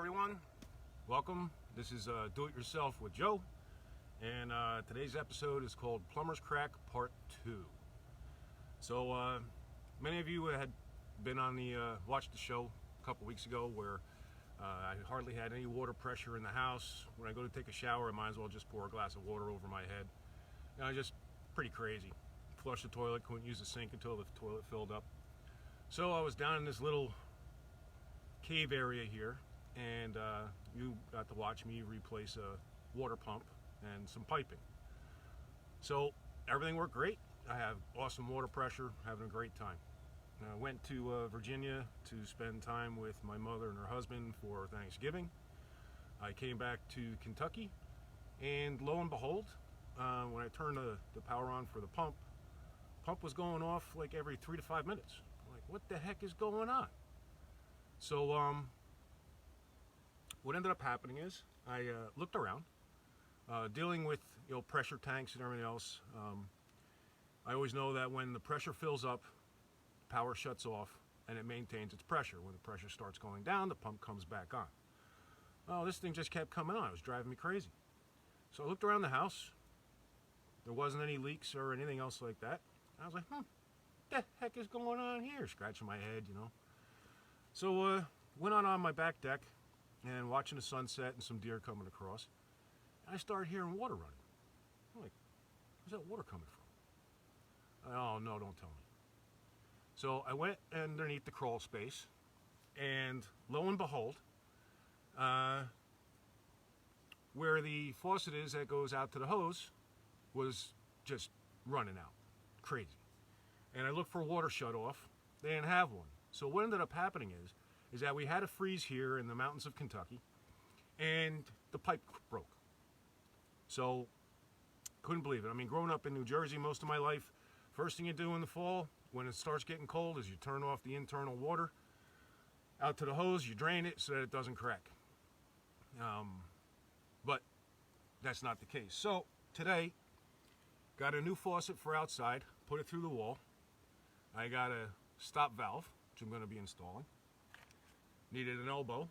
everyone. Welcome. This is Do It Yourself with Joe, and today's episode is called Plumbers Crack Part 2. So many of you had been on the watched the show a couple weeks ago where I hardly had any water pressure in the house. When I go to take a shower, I might as well just pour a glass of water over my head. You know, just pretty crazy. Flush the toilet, couldn't use the sink until the toilet filled up. So I was down in this little cave area here, and you got to watch me replace a water pump and some piping. So everything worked great. I have awesome water pressure, having a great time. I went to Virginia to spend time with my mother and her husband for Thanksgiving. I came back to Kentucky, and lo and behold, when I turned the power on for the pump was going off like every 3 to 5 minutes. I'm like, what the heck is going on? So what ended up happening is I looked around, dealing with pressure tanks and everything else. I always know that when the pressure fills up, power shuts off and it maintains its pressure. When the pressure starts going down, the pump comes back on. Oh, this thing just kept coming on. It was driving me crazy. So I looked around the house. There wasn't any leaks or anything else like that. I was like, what the heck is going on here? Scratching my head, So went on my back deck and watching the sunset and some deer coming across. And I started hearing water running. I'm like, where's that water coming from? Oh, no, don't tell me. So I went underneath the crawl space, and lo and behold, where the faucet is that goes out to the hose was just running out. Crazy. And I looked for a water shut off. They didn't have one. So what ended up happening is that we had a freeze here in the mountains of Kentucky, and the pipe broke. So couldn't believe it. I mean, growing up in New Jersey most of my life, first thing you do in the fall when it starts getting cold is you turn off the internal water out to the hose, you drain it so that it doesn't crack. But that's not the case. So today, got a new faucet for outside, put it through the wall. I got a stop valve, which I'm going to be installing. Needed an elbow,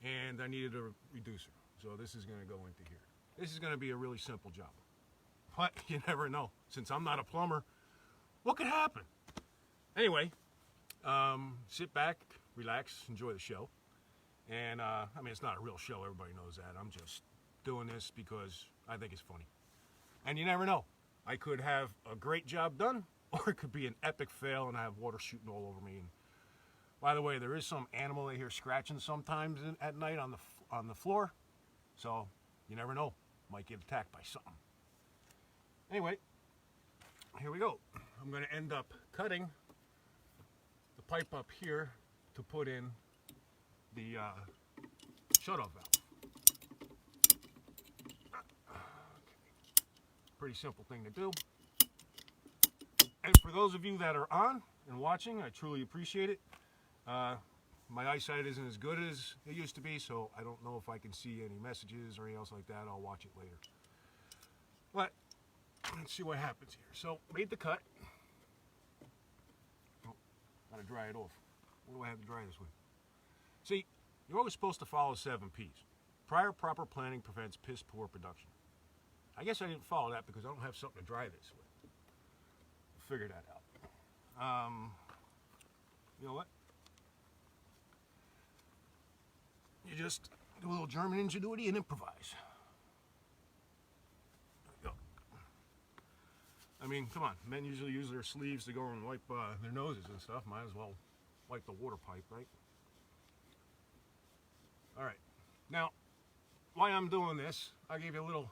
and I needed a reducer. So this is going to go into here. This is going to be a really simple job. But you never know. Since I'm not a plumber, what could happen? Anyway, sit back, relax, enjoy the show. And I mean, it's not a real show. Everybody knows that. I'm just doing this because I think it's funny. And you never know. I could have a great job done, or it could be an epic fail and I have water shooting all over me. And by the way, there is some animal I hear scratching sometimes at night on the floor. So you never know. Might get attacked by something. Anyway, here we go. I'm going to end up cutting the pipe up here to put in the shutoff valve. Pretty simple thing to do. And for those of you that are on and watching, I truly appreciate it. My eyesight isn't as good as it used to be, so I don't know if I can see any messages or anything else like that. I'll watch it later. But let's see what happens here. So, made the cut. Oh, gotta dry it off. What do I have to dry this with? See, you're always supposed to follow 7 P's. Prior proper planning prevents piss poor production. I guess I didn't follow that because I don't have something to dry this with. We'll figure that out. You know what? You just do a little German ingenuity and improvise. There you go. I mean, come on. Men usually use their sleeves to go and wipe their noses and stuff. Might as well wipe the water pipe, right? All right. Now, while I'm doing this, I'll give you a little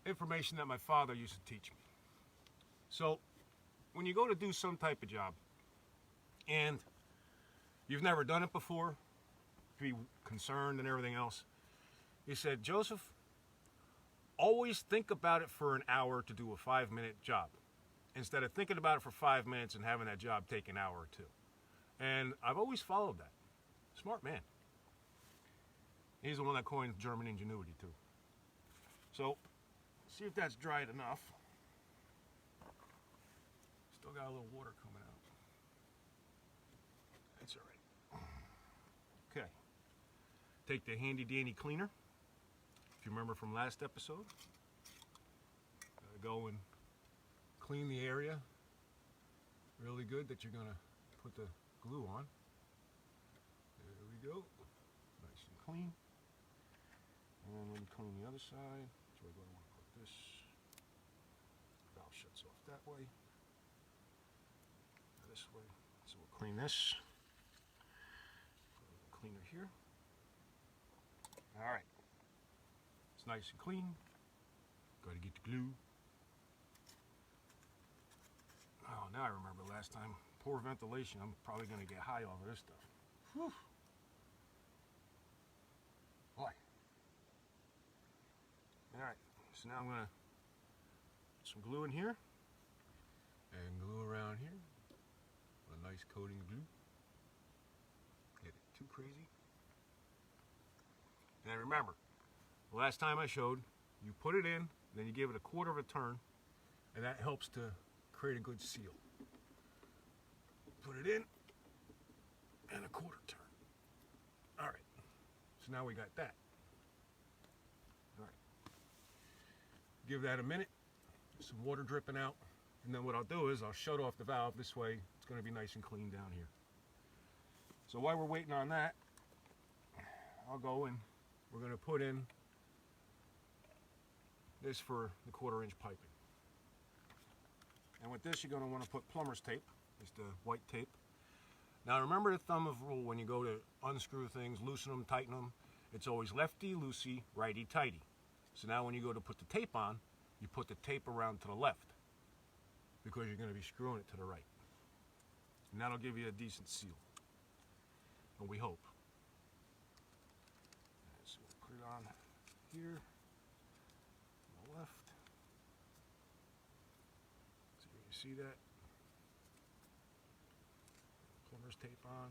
information that my father used to teach me. So, when you go to do some type of job and you've never done it before, be concerned and everything else, he said, Joseph, always think about it for an hour to do a 5-minute job instead of thinking about it for 5 minutes and having that job take an hour or two. And I've always followed that. Smart man. He's the one that coined German ingenuity too. So, see if that's dried enough. Still got a little water coming out. That's all right. take the handy dandy cleaner, if you remember from last episode. Go and clean the area really good that you're going to put the glue on. There we go. Nice and clean. And then when you clean the other side, so we're going to want to put this. Valve shuts off that way. This way. So we'll clean this. Put a little cleaner here. Alright. It's nice and clean. Got to get the glue. Oh, now I remember last time. Poor ventilation. I'm probably going to get high over this stuff. Whew. Boy. Alright, so now I'm going to put some glue in here. And glue around here. A nice coating of glue. Get it too crazy. And remember, the last time I showed, you put it in, then you give it a quarter of a turn, and that helps to create a good seal. Put it in, and a quarter turn. Alright, so now we got that. Alright. Give that a minute, some water dripping out, and then what I'll do is I'll shut off the valve. This way it's going to be nice and clean down here. So while we're waiting on that, I'll go and we're going to put in this for the 1/4 inch piping. And with this, you're going to want to put plumber's tape. It's the white tape. Now remember the thumb of rule when you go to unscrew things, loosen them, tighten them. It's always lefty-loosey, righty-tighty. So now when you go to put the tape on, you put the tape around to the left because you're going to be screwing it to the right. And that'll give you a decent seal. And we hope. And so we'll put it on here, on the left. So you see that? Plumber's tape on.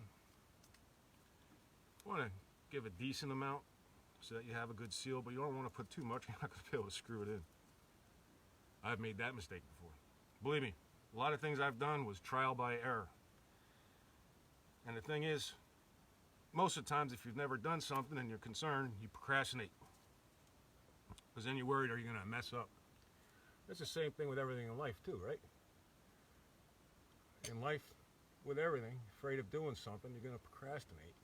You want to give a decent amount so that you have a good seal, but you don't want to put too much. You're not going to be able to screw it in. I've made that mistake before. Believe me, a lot of things I've done was trial by error. And the thing is, most of the times if you've never done something and you're concerned, you procrastinate. Because then you're worried, are you going to mess up? That's the same thing with everything in life too, right? In life, with everything, afraid of doing something, you're going to procrastinate.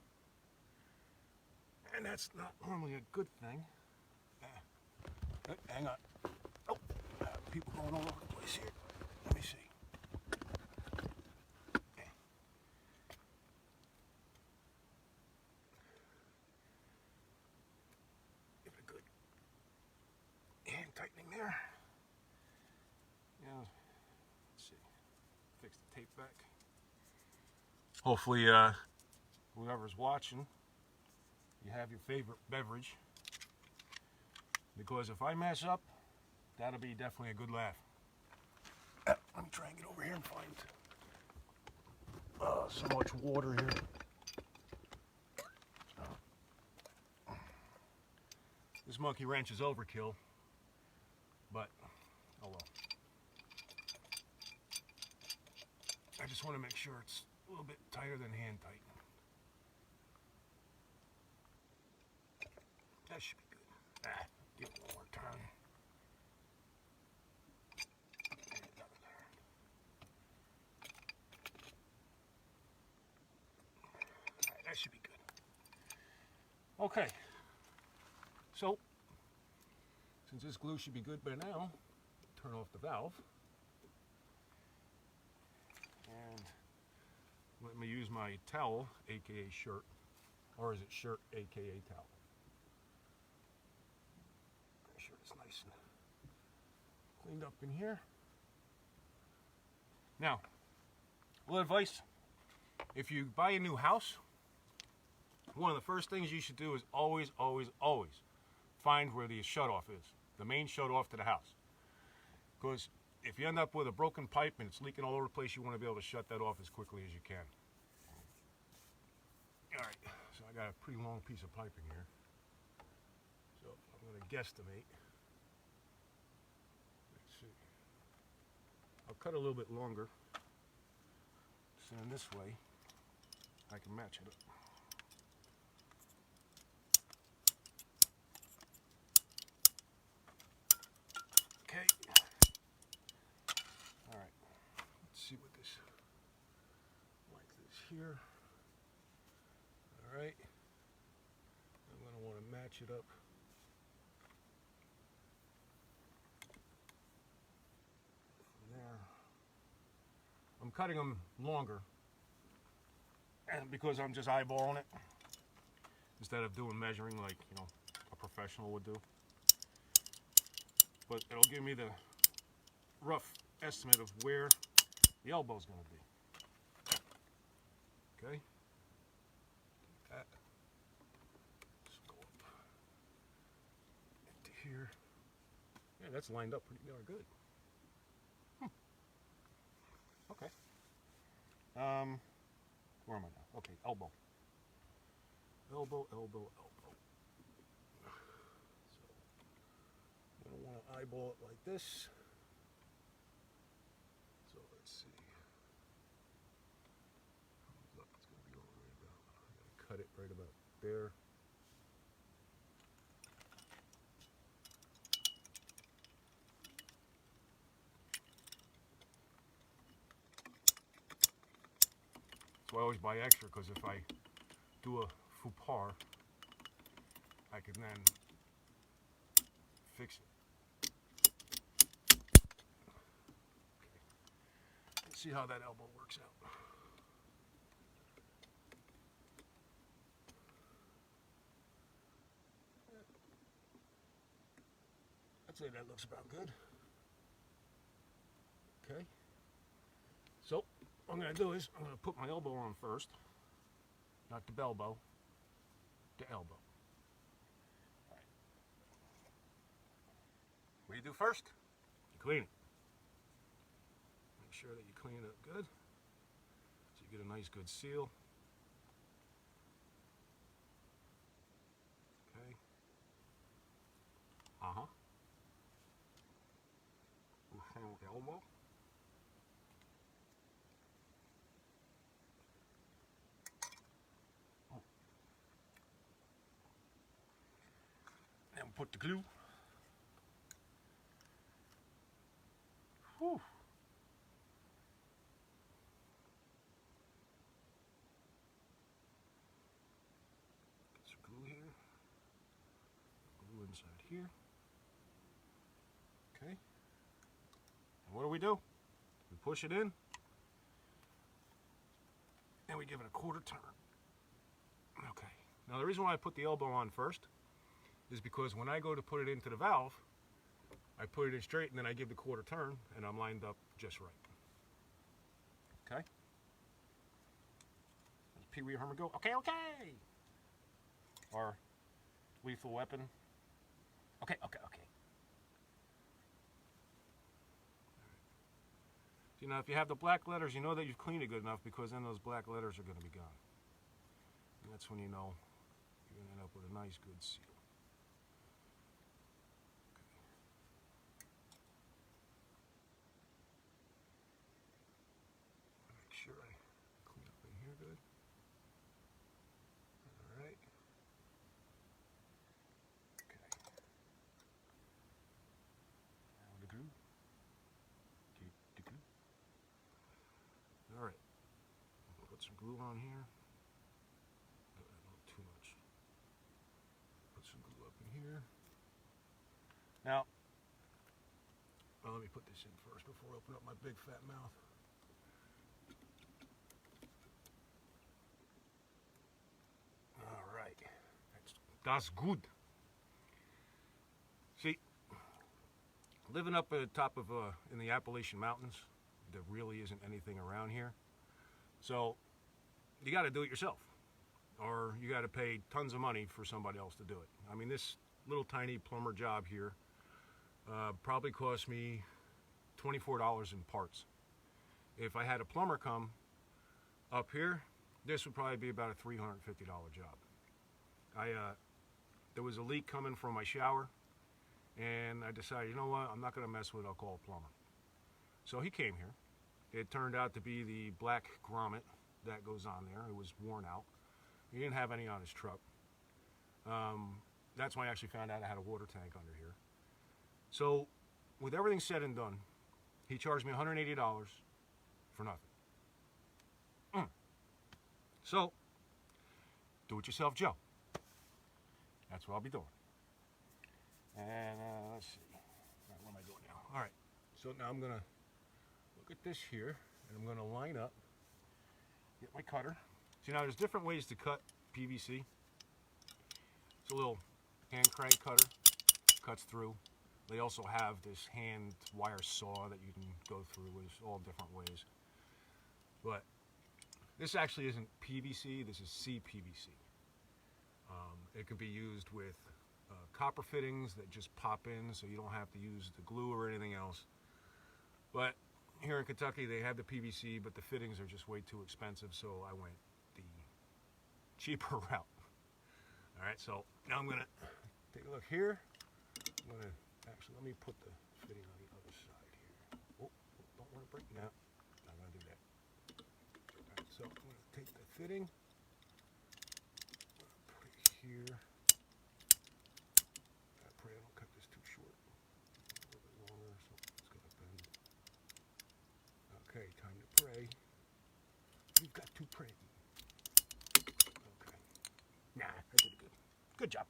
And that's not normally a good thing. Hang on. Oh, people going all over the place here. Let me see. Okay. Give it a good hand tightening there. Now, let's see. Fix the tape back. Hopefully, whoever's watching, you have your favorite beverage, because if I mess up, that'll be definitely a good laugh. Let me try and get over here and find so much water here. This monkey wrench is overkill, but oh well. I just want to make sure it's a little bit tighter than hand tight. That should be good. Give it one more turn. Alright, that should be good. Okay. So, since this glue should be good by now, turn off the valve. And let me use my towel, aka shirt. Or is it shirt, aka towel? Make sure it's nice and cleaned up in here. Now, a little advice. If you buy a new house, one of the first things you should do is always find where the shutoff is. The main shutoff to the house. Because if you end up with a broken pipe and it's leaking all over the place, you want to be able to shut that off as quickly as you can. Alright, so I got a pretty long piece of piping here. So I'm going to guesstimate. Let's see. I'll cut a little bit longer. So in this way, I can match it up. here. All right. I'm going to want to match it up. From there. I'm cutting them longer, and because I'm just eyeballing it instead of doing measuring like, you know, a professional would do. But it'll give me the rough estimate of where the elbow's going to be. Okay. That. Let's go up into here. Yeah, that's lined up pretty darn good. Okay. Where am I now? Okay, elbow. Elbow, elbow, elbow. So, I don't want to eyeball it like this. So let's see. Look, it's going to be over right about. I'm going to cut it right about there. So I always buy extra because if I do a faux pas, I can then fix it. Okay. Let's see how that elbow works out. I'd say that looks about good. Okay. So what I'm going to do is I'm going to put my elbow on first, not the belbow, the elbow. All right. What do you do first? You clean it. Make sure that you clean it up good so you get a nice good seal. Okay. Same with the elbow. And put the glue. Whew. Get some glue here. Glue inside here. Okay. And what do? We push it in. And we give it a quarter turn. Okay. Now the reason why I put the elbow on first is because when I go to put it into the valve, I put it in straight and then I give the quarter turn and I'm lined up just right. Okay? Does Pee Wee Herman go, okay, okay? Or Lethal Weapon, okay, okay, okay. You know, if you have the black letters, you know that you've cleaned it good enough because then those black letters are going to be gone. And that's when you know you're going to end up with a nice, good seal. Make sure I clean up in here good. All right. Okay. Now the glue. Keep the glue. All right. Put some glue on here. Not too much. Put some glue up in here. Now, let me put this in first before I open up my big fat mouth. All right. That's good. See, living up at the top of in the Appalachian Mountains, there really isn't anything around here. So you got to do it yourself, or you got to pay tons of money for somebody else to do it. I mean, this little tiny plumber job here probably cost me $24 in parts. If I had a plumber come up here, this would probably be about a $350 job. There was a leak coming from my shower, and I decided, you know what, I'm not going to mess with it, I'll call a plumber. So he came here. It turned out to be the black grommet that goes on there. It was worn out. He didn't have any on his truck. That's when I actually found out I had a water tank under here. So with everything said and done, he charged me $180 for nothing. So, do-it-yourself Joe. That's what I'll be doing. And let's see. All right, what am I doing now? All right. So now I'm going to look at this here, and I'm going to line up, get my cutter. See, now there's different ways to cut PVC. It's a little hand crank cutter, cuts through. They also have this hand wire saw that you can go through. There's all different ways. But this actually isn't PVC, this is CPVC. It can be used with copper fittings that just pop in, so you don't have to use the glue or anything else. But here in Kentucky they have the PVC, but the fittings are just way too expensive, so I went the cheaper route. Alright, so now I'm going to take a look here. I'm going to actually, let me put the fitting on the other side here. Oh, don't want to break now. I'm going to do that. Alright, so I'm going to take the fitting, put it here. I pray I don't cut this too short. A little bit longer, so it's going to bend. Okay, time to pray. You've got to pray. Okay. Nah, I did it good. Good job.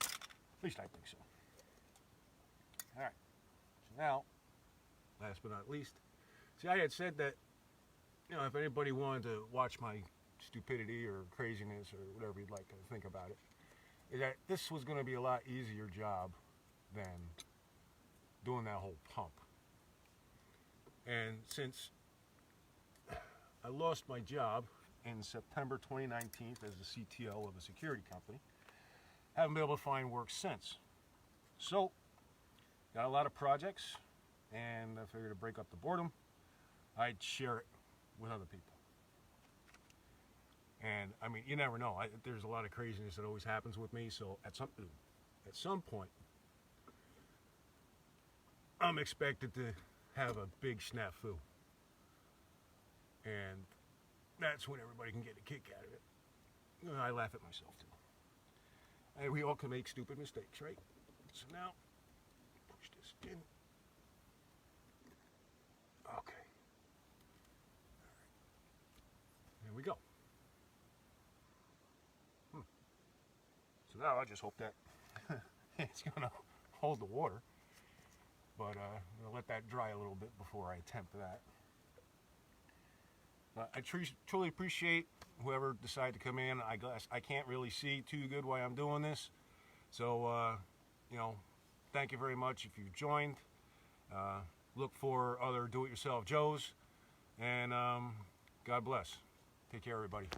At least I think so. Alright. So now, last but not least, see, I had said that, you know, if anybody wanted to watch my stupidity or craziness or whatever you'd like to think about it, is that this was going to be a lot easier job than doing that whole pump. And since I lost my job in September 2019 as the CTO of a security company, I haven't been able to find work since. So, got a lot of projects, and I figured to break up the boredom, I'd share it with other people. And I mean, you never know. There's a lot of craziness that always happens with me, so at some point, I'm expected to have a big snafu. And that's when everybody can get a kick out of it. You know, I laugh at myself too. And we all can make stupid mistakes, right? So now, push this in. Okay. All right. There we go. So now I just hope that it's going to hold the water. But I'm going to let that dry a little bit before I attempt that. I truly appreciate whoever decided to come in. I can't really see too good why I'm doing this. So, you know, thank you very much if you've joined. Look for other do-it-yourself Joes. And God bless. Take care, everybody.